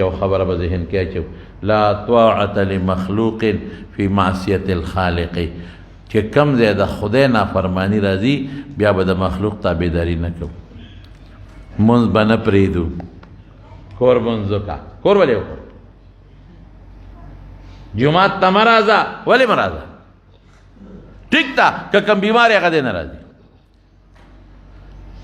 یو خبره به ذهن کې اچو لا طاعة لمخلوق فی معصیت الخالق چې کم ځای د خدای نافرمانی راځي بیا به د مخلوق تابعداري نه کوو مونځ به نه پرېږدو کور مونځ وکړه کور ولې وکړو جماعت ته مه راځه ولې مه راځه ټیک ده که کوم بیمار هغه دی نه راځي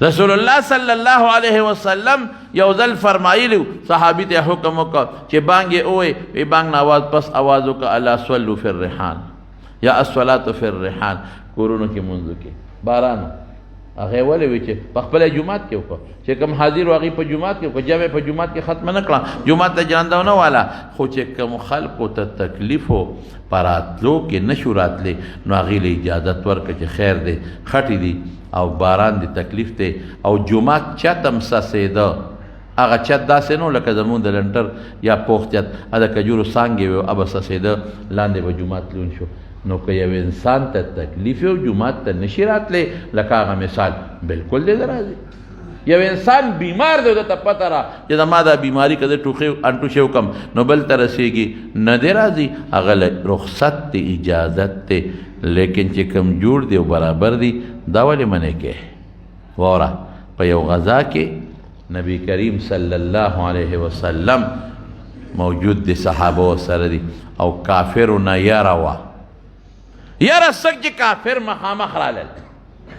رسول الله صلی الله علیه وسلم یو ځل فرمایلی صحابي ته حکم وکړ چې بانګ یې ووایي وی بانګ نه آواز پس آواز وکړه الا صلوا فی الرحال یا الصلاة فی الرحال کورونو کې مونځ وکړي باران هغې ولې وی چې په خپله جومات کې وکړه چې کوم حاضر و هغې په جومات کې وکړه جمع په جومات کې ختمه نه کړه جومات ته جانده ونه واله خو چې کوم خلقو ته تکلیف و په راتلو کې نشو راتلی نو هغې له اجازت ورکړه چې خیر دی خټې دي او باران دی تکلیف دی او جومات چت هم څڅېده هغه چت داسې نه لکه زمونږ د لنټر یا پوخ چت د کجورو څانګې وې هغه به څڅېده لاندې به جومات لون شو نو که یو انسان ته تکلیف او جومات ته نشي راتلی لکه هغه مثال بالکل دی راځي یو انسان بیمار دی ته پته را چې زما دا بیماري که زه ټوخې انټوشې وکړم نو بل ته رسېږي نه دی راځي هغه رخصت دی اجازت دی لیکن چې کم جوړ دی او برابر دی دا ولې منې کې واوره په یو غذا کې نبی کریم صلی الله علیه وسلم موجود دی صحابه سره دی او کافرو نه یاره وه یاره څک چې کافر مخامخ رالل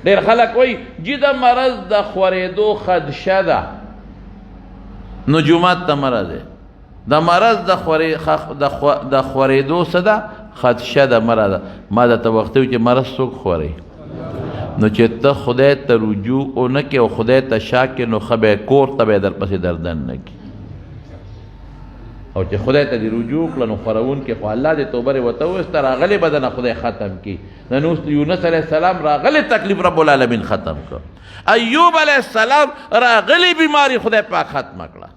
ډېر خلک وایي جي د مرض د خورېدو خدشه ده نو جومات ته مه راځئ د مرض د خورېدو څه ده خدشه ده مه راځه ما درته وختي وي چې مرض څوک خوري نو چې ته خدای ته رجوع ونه کړې او خدای ته شا کړې نو ښه به کور ته به یې درپسې دردن نه کړي او چې خدای ته دې رجوع کړه نو خورونکي خو الله دې توبه یې ورته وویسته راغلی به دنه خدای ختم کړي نن اوس یونس علیه السلام راغلی تکلیف رب العالمین ختم کړه ایوب علیه السلام راغلی بیماری خدای پاک ختمه کړه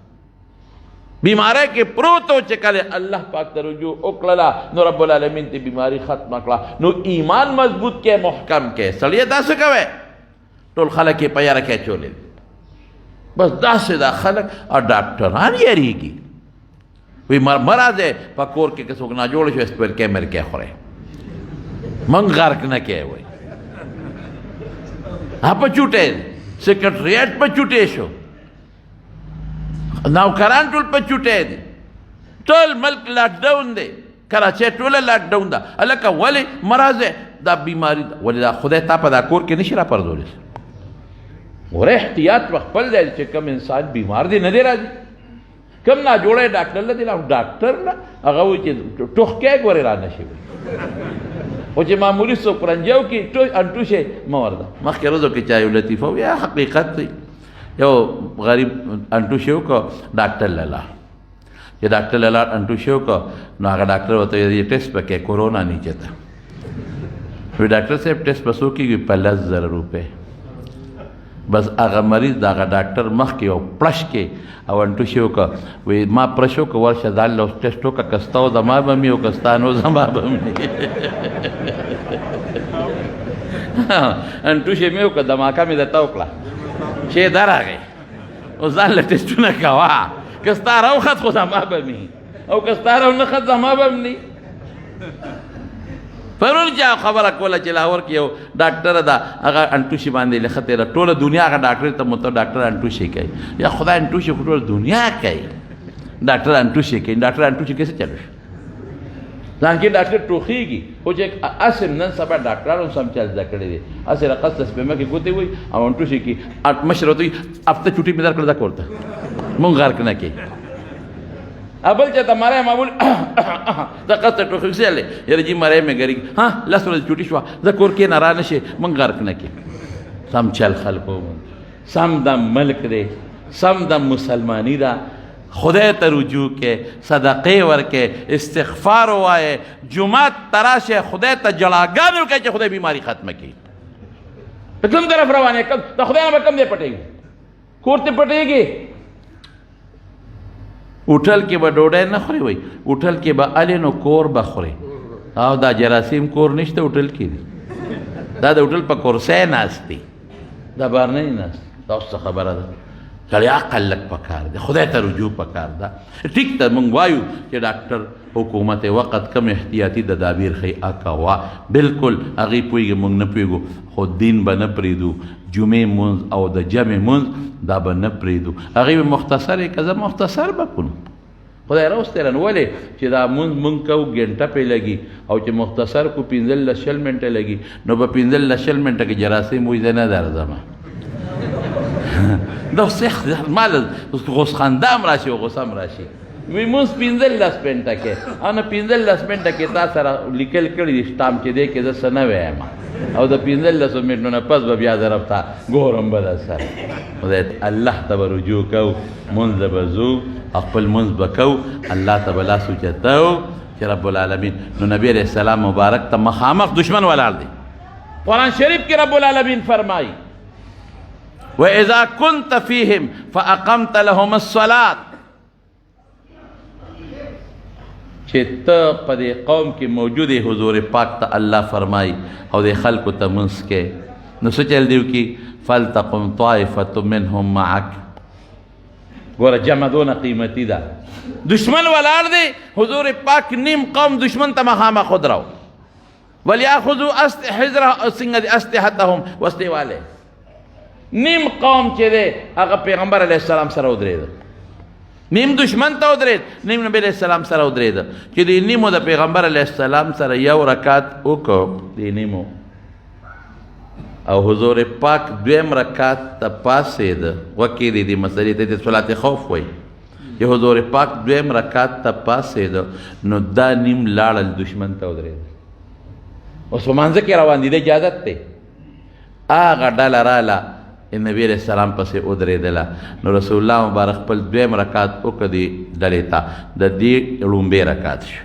بیماری کې پروت و چې کله الله پاک ته رجوع وکړله نو رب العالمین ته بیماری ختمه کړه نو ایمان مضبوط کې محکم کې سړیه داسې کوئ ټول خلک یې په یاره کې اچولی بس داسې دا خلک او ډاکټران یریږي وی مرض ہے پا کور کے کسوک نا جوڑ شو اس پر کے مر کے خورے من غرق نہ کے ہوئے ہاں پا چوٹے سیکرٹریٹ پا چوٹے شو نوکران ټول پا چوٹے دی ټول ملک لاک ڈاؤن دے کراچے ټول لاک ڈاؤن دا الکا ولی مرض ہے دا بیماری دا ولی دا خدای تا پا دا کور کے نشی را پردولی سے اور احتیاط وقت پل دے چے کم انسان بیمار دی ندے را دی کم نا جوړه ډاکټر لدی لا ډاکټر نه هغه وی چې ټوخکې ګورې را نشي او چې معمولی سو پرنجاو کې انټوشه مورده مخکې روزو کې چایو لطیفه یا حقیقت دی یو غریب انټوشه وکړه ډاکټر لاله چې ډاکټر لاله انټوشه وکړه نو هغه ډاکټر وته یې ټیسټ پکې کورونا نه چته وی ډاکټر صاحب ټیسټ پسو کېږي په 10,000 روپے بس هغه مریض د هغه ډاکټر مخکې او پړش کې او انټوشي وکړه وی ما پړش وکړه ورشه ځان له ټسټ وکړه که ستا و زما به مې او که ستا نو زما به مې انټوشي مې وکړه دماکه مې درته وکړه چې درغی او ځان له ټسټونه کوه که ستا راوخت خو زما به مې او که ستا راونخت زما به م نه پرون چې خبره کوله چې لاهور کې یو ډاکټره ده هغه انټوشي باندې لیکه تېره ټوله دنیا هغه ډاکټر ته مته ډاکټر انټوشي کوي یا خدای انټوشي خو ټوله دنیا کوي ډاکټر انټوشي کوي ډاکټر انټوشي کیسه چلو شي ځان کې ډاکټر ټوخېږي خو چې اصل نن سبا ډاکټران هم سم چل زده کړی دی اصل رقص سپېمه کې ګوتې وي او انټوشي کې مشر ورته وي هفته چوټي مې درکړه دا کورته مونږ غرق نه کې ابل چې ته مری معمول دا قصه ټوخې سیلې یاره جی مری مې ګری ها لس ورځې چوټي شوه زه کور کې نه را نشي مونږ غرق نه کې سم چل خلکو سم د ملک دی سم د مسلمانی دا خدای ته رجوع کې صدقې ورکې استغفار ووایې جومات ته راشه خدای ته جړاګانې وکړئ چې خدای بیماري ختمه کړي په کوم طرف روان یې د خدای نه به کوم دی پټېږي کور ته پټېږي اوټل کې به ډوډۍ نه خوري وای اوټل کې به الې نو کور به خوري او دا جراثیم کور نشته اوټل کې دی دا د اوټل په کورسۍ ناست دی دا بهر نه ناست دا اوس څه خبره ده سړی عقل لږ پکار دی خدای ته رجوع پکار ده ټیک ته موږ وایو چې ډاکټر حکومت وقت کم احتیاطي تدابیر ښیي کوه بالکل هغې پوهېږي موږ نه پوهېږو خو دین به نه پرېږدو جمعې مونځ او د جمع مونځ دا به نه پرېږدو هغې به مختصر یې که زه مختصر به کړو خدای راوستی رانه ولې چې دا مونځ مونږ کوو ګنټه پرې لګي او چې مختصر کو 15-20 منټه لګي نو په 15-20 منټه کې جراثیم وایي زه نه درځم دا سخت مال غوس خنده هم راشي او غوسه هم راشي وی مونځ 15-10 منټه کې او نه 15-10 منټه کې تا سره لیکل کړي دي سټامپ چې دی کې زه څه نه وایم او د 15 منټو نه پس به بیا ضرب ته ګورم به در سره خدای الله ته به رجوع کوو مونځ به ځو خپل مونځ به کوو الله ته به لاس اوچتو چې رب العالمین نو نبی علیہ السلام مبارک ته مخامخ دشمن ولاړ دی قرآن شریف کې رب العالمین فرمایي وَإِذَا كُنْتَ فِيهِمْ فَأَقَمْتَ لَهُمُ الصَّلَاةَ چې ته په دې قوم کې موجود حضور پاک ته الله فرمایي او د خلکو ته مونځ کې نو څه چل دی وکړي فَلْتَقُمْ طَائِفَةٌ مِّنْهُمْ مَعَكَ ګوره جمع دونه قیمتي ده دشمن ولاړ دی حضور پاک نیم قوم دشمن ته مخامخ ودرو وَلْيَأْخُذُوا أَسْلِحَتَهُمْ وسلې والے نیم قوم چې دی هغه پیغمبر علیه السلام سره ودرېده نیم دشمن ته ودرېد نیم نبی علیه السلام سره ودرېده چې د نیمو د پیغمبر علیه السلام سره یو رکعت وکړو د نیمو او حضور پاک دویم رکعت ته پاسېده وکې د دې مسلې ته د صلات خوف وایي چې حضور پاک دویم رکعت ته پاسېده نو دا نیم لاړل دشمن ته ودرېده اوس په منځه کې روان دي د اجازت دی هغه ډله راله نبی علیہ السلام پسې ودرېدله نو رسول الله مبارک خپل دویم رکعت وکړه دې ډلې ته د دې لومبې رکعت شو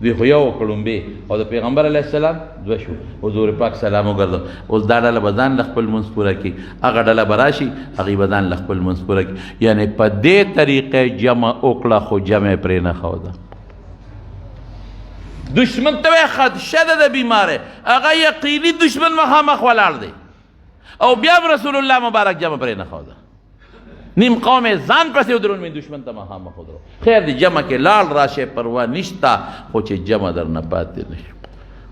دوی خو یو وکړه لومبې او د پیغمبر علیه السلام دوه شو حضور پاک سلام وګرځو اوس دا ډله به ځان له خپل مونځ پوره کړي هغه ډله به راشي هغې به ځان له خپل مونځ پوره کړي یعنې په دې طریقې جمع وکړه خو جمع یې پرې نه ښوده دشمن ته وایي خدشه ده د بیمارۍ هغه یقیني دشمن مخامخ ولاړ دی او بیا رسول الله مبارک جمع پرې نه ښوده نیم قوم ځان پسې ودرون مې دشمن ته مخامخ ودرو خیر دی جمع کې لاړ راشه پروا نشته خو چې جمع در نه پاتې نه شي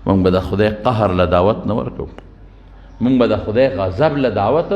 موږ به د خدای قهر له دعوت نه ورکوو موږ به د خدای غضب له دعوت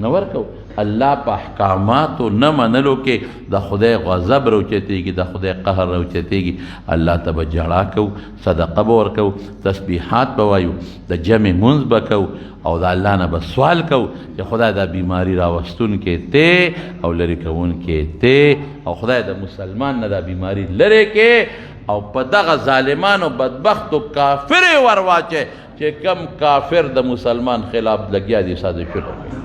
نه ورکوو الله په احکاماتو نه منلو کې د خدای غضب راوچتېږي د خدای قهر راوچتېږي الله ته به ژړا کوو صدقه به ورکوو تسبیحات به وایو د جمع مونځ به کوو او د الله نه به سوال کوو چې خدای دا بیماری راوستونکی ته او لرې کوونکی ته او خدای د مسلمان نه دا بیماری لرې کې او په دغه ظالمانو بدبختو کافر یې ور واچې چې کم کافر د مسلمان خلاف لګیا دي سازشونه کوي